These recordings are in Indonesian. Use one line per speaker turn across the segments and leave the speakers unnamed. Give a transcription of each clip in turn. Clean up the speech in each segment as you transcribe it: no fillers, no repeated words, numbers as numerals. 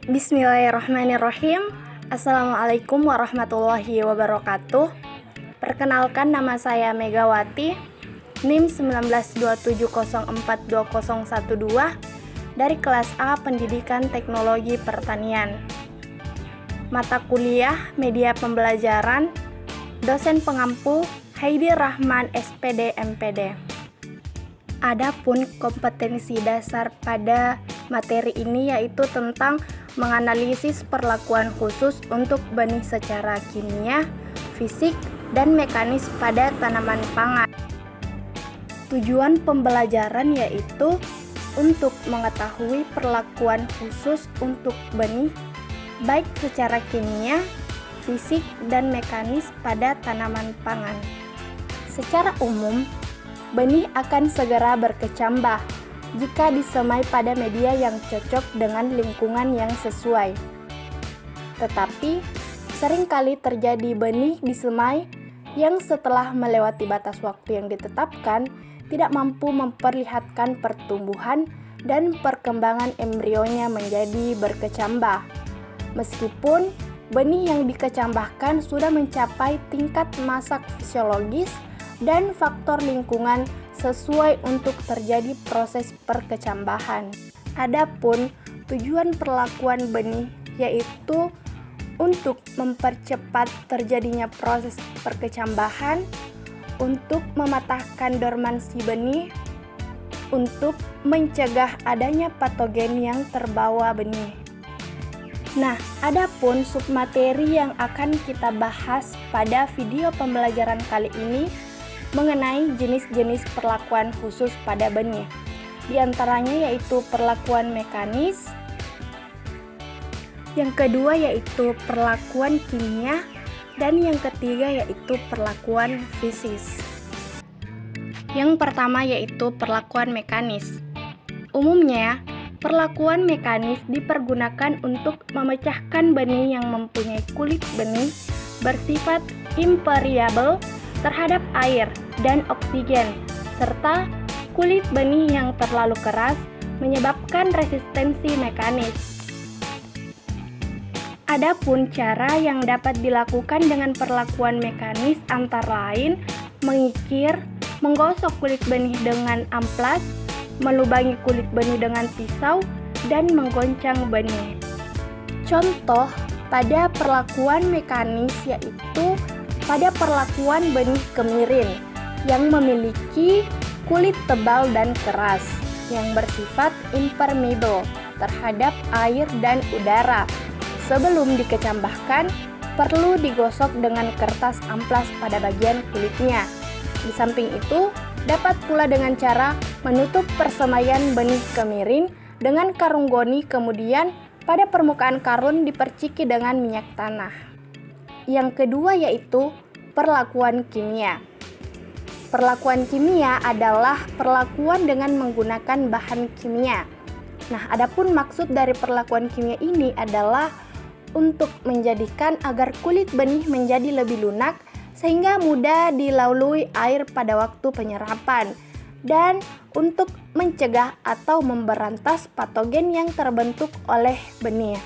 Bismillahirrahmanirrahim. Assalamualaikum warahmatullahi wabarakatuh. Perkenalkan, nama saya Megawati, NIM 1927042012 dari kelas A Pendidikan Teknologi Pertanian. Mata kuliah Media Pembelajaran, dosen pengampu Haidi Rahman SPD MPD. Adapun kompetensi dasar pada materi ini yaitu tentang menganalisis perlakuan khusus untuk benih secara kimia, fisik, dan mekanis pada tanaman pangan. Tujuan pembelajaran yaitu untuk mengetahui perlakuan khusus untuk benih baik secara kimia, fisik, dan mekanis pada tanaman pangan. Secara umum, benih akan segera berkecambah jika disemai pada media yang cocok dengan lingkungan yang sesuai. Tetapi, seringkali terjadi benih disemai yang setelah melewati batas waktu yang ditetapkan tidak mampu memperlihatkan pertumbuhan dan perkembangan embrionya menjadi berkecambah. Meskipun benih yang dikecambahkan sudah mencapai tingkat masak fisiologis dan faktor lingkungan sesuai untuk terjadi proses perkecambahan. Adapun tujuan perlakuan benih yaitu untuk mempercepat terjadinya proses perkecambahan, untuk mematahkan dormansi benih, untuk mencegah adanya patogen yang terbawa benih. Nah, adapun submateri yang akan kita bahas pada video pembelajaran kali ini mengenai jenis-jenis perlakuan khusus pada benih. Di antaranya yaitu perlakuan mekanis, yang kedua yaitu perlakuan kimia, dan yang ketiga yaitu perlakuan fisis. Yang pertama yaitu perlakuan mekanis. Umumnya, perlakuan mekanis dipergunakan untuk memecahkan benih yang mempunyai kulit benih bersifat impermeable terhadap air dan oksigen, serta kulit benih yang terlalu keras menyebabkan resistensi mekanis. Adapun cara yang dapat dilakukan dengan perlakuan mekanis antara lain mengikir, menggosok kulit benih dengan amplas, melubangi kulit benih dengan pisau, dan menggoncang benih. Contoh pada perlakuan mekanis yaitu pada perlakuan benih kemirin yang memiliki kulit tebal dan keras yang bersifat impermeable terhadap air dan udara. Sebelum dikecambahkan, perlu digosok dengan kertas amplas pada bagian kulitnya. Di samping itu, dapat pula dengan cara menutup persemaian benih kemirin dengan karung goni, kemudian pada permukaan karung diperciki dengan minyak tanah. Yang kedua yaitu perlakuan kimia. Perlakuan kimia adalah perlakuan dengan menggunakan bahan kimia. Nah, adapun maksud dari perlakuan kimia ini adalah untuk menjadikan agar kulit benih menjadi lebih lunak sehingga mudah dilalui air pada waktu penyerapan, dan untuk mencegah atau memberantas patogen yang terbentuk oleh benih.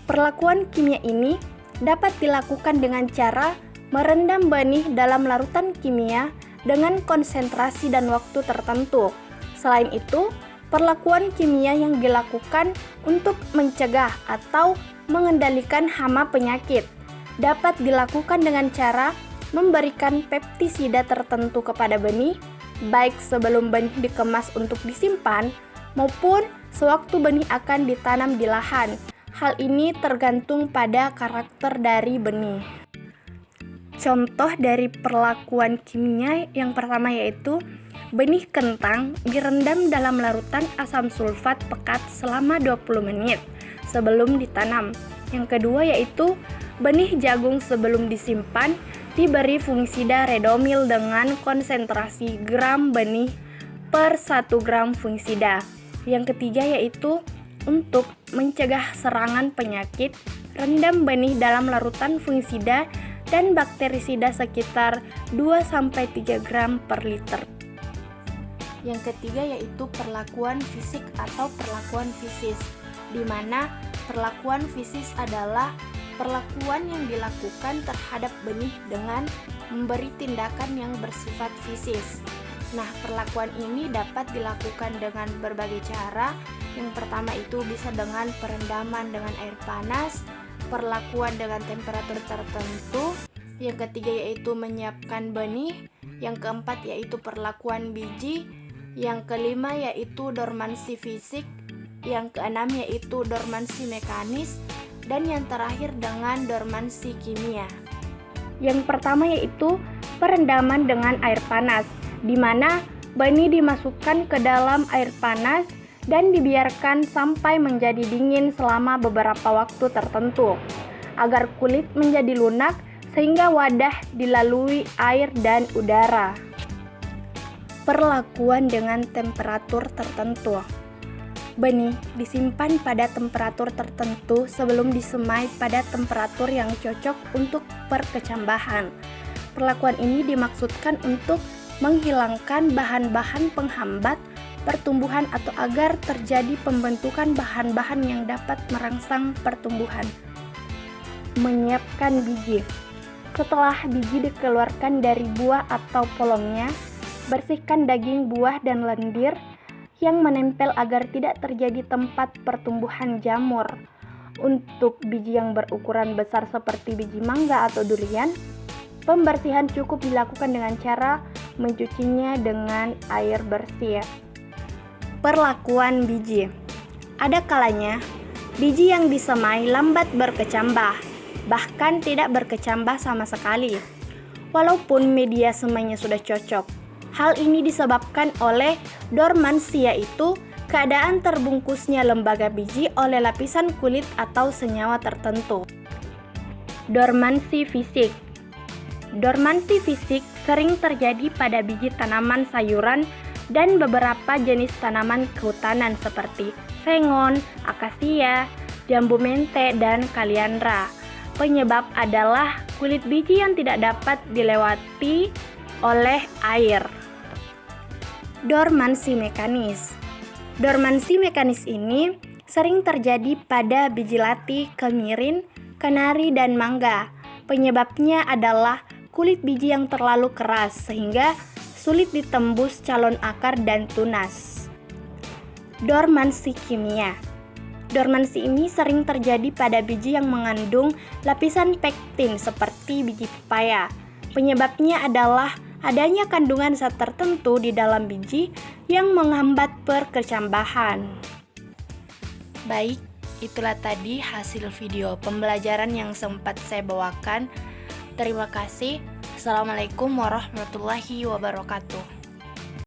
Perlakuan kimia ini dapat dilakukan dengan cara merendam benih dalam larutan kimia dengan konsentrasi dan waktu tertentu. Selain itu, perlakuan kimia yang dilakukan untuk mencegah atau mengendalikan hama penyakit dapat dilakukan dengan cara memberikan pestisida tertentu kepada benih, baik sebelum benih dikemas untuk disimpan maupun sewaktu benih akan ditanam di lahan. Hal ini tergantung pada karakter dari benih. Contoh dari perlakuan kimia yang pertama yaitu benih kentang direndam dalam larutan asam sulfat pekat selama 20 menit sebelum ditanam. Yang kedua yaitu benih jagung sebelum disimpan diberi fungisida redomil dengan konsentrasi gram benih per 1 gram fungisida. Yang ketiga yaitu untuk mencegah serangan penyakit, rendam benih dalam larutan fungisida dan bakterisida sekitar 2-3 gram per liter. Yang ketiga yaitu perlakuan fisik atau perlakuan fisis, di mana perlakuan fisis adalah perlakuan yang dilakukan terhadap benih dengan memberi tindakan yang bersifat fisis. Nah, perlakuan ini dapat dilakukan dengan berbagai cara. Yang pertama itu bisa dengan perendaman dengan air panas, perlakuan dengan temperatur tertentu. Yang ketiga yaitu menyiapkan benih. Yang keempat yaitu perlakuan biji. Yang kelima yaitu dormansi fisik. Yang keenam yaitu dormansi mekanis. Dan yang terakhir dengan dormansi kimia. Yang pertama yaitu perendaman dengan air panas, di mana benih dimasukkan ke dalam air panas dan dibiarkan sampai menjadi dingin selama beberapa waktu tertentu, agar kulit menjadi lunak sehingga wadah dilalui air dan udara. Perlakuan dengan temperatur tertentu. Benih disimpan pada temperatur tertentu sebelum disemai pada temperatur yang cocok untuk perkecambahan. Perlakuan ini dimaksudkan untuk menghilangkan bahan-bahan penghambat pertumbuhan atau agar terjadi pembentukan bahan-bahan yang dapat merangsang pertumbuhan. Menyiapkan biji. Setelah biji dikeluarkan dari buah atau polongnya, bersihkan daging buah dan lendir yang menempel agar tidak terjadi tempat pertumbuhan jamur. Untuk biji yang berukuran besar seperti biji mangga atau durian, pembersihan cukup dilakukan dengan cara mencucinya dengan air bersih. Perlakuan biji. Ada kalanya biji yang disemai lambat berkecambah, bahkan tidak berkecambah sama sekali, walaupun media semainya sudah cocok. Hal ini disebabkan oleh dormansi, yaitu keadaan terbungkusnya lembaga biji oleh lapisan kulit atau senyawa tertentu. Dormansi fisik. Dormansi fisik sering terjadi pada biji tanaman sayuran dan beberapa jenis tanaman kehutanan seperti sengon, akasia, jambu mente, dan kaliandra. Penyebab adalah kulit biji yang tidak dapat dilewati oleh air. Dormansi mekanis. Dormansi mekanis ini sering terjadi pada biji lati, kemirin, kenari, dan mangga. Penyebabnya adalah kulit biji yang terlalu keras sehingga sulit ditembus calon akar dan tunas. Dormansi kimia. Dormansi ini sering terjadi pada biji yang mengandung lapisan pektin seperti biji pepaya. Penyebabnya adalah adanya kandungan zat tertentu di dalam biji yang menghambat perkecambahan. Baik, itulah tadi hasil video pembelajaran yang sempat saya bawakan. Terima kasih. Assalamualaikum warahmatullahi wabarakatuh.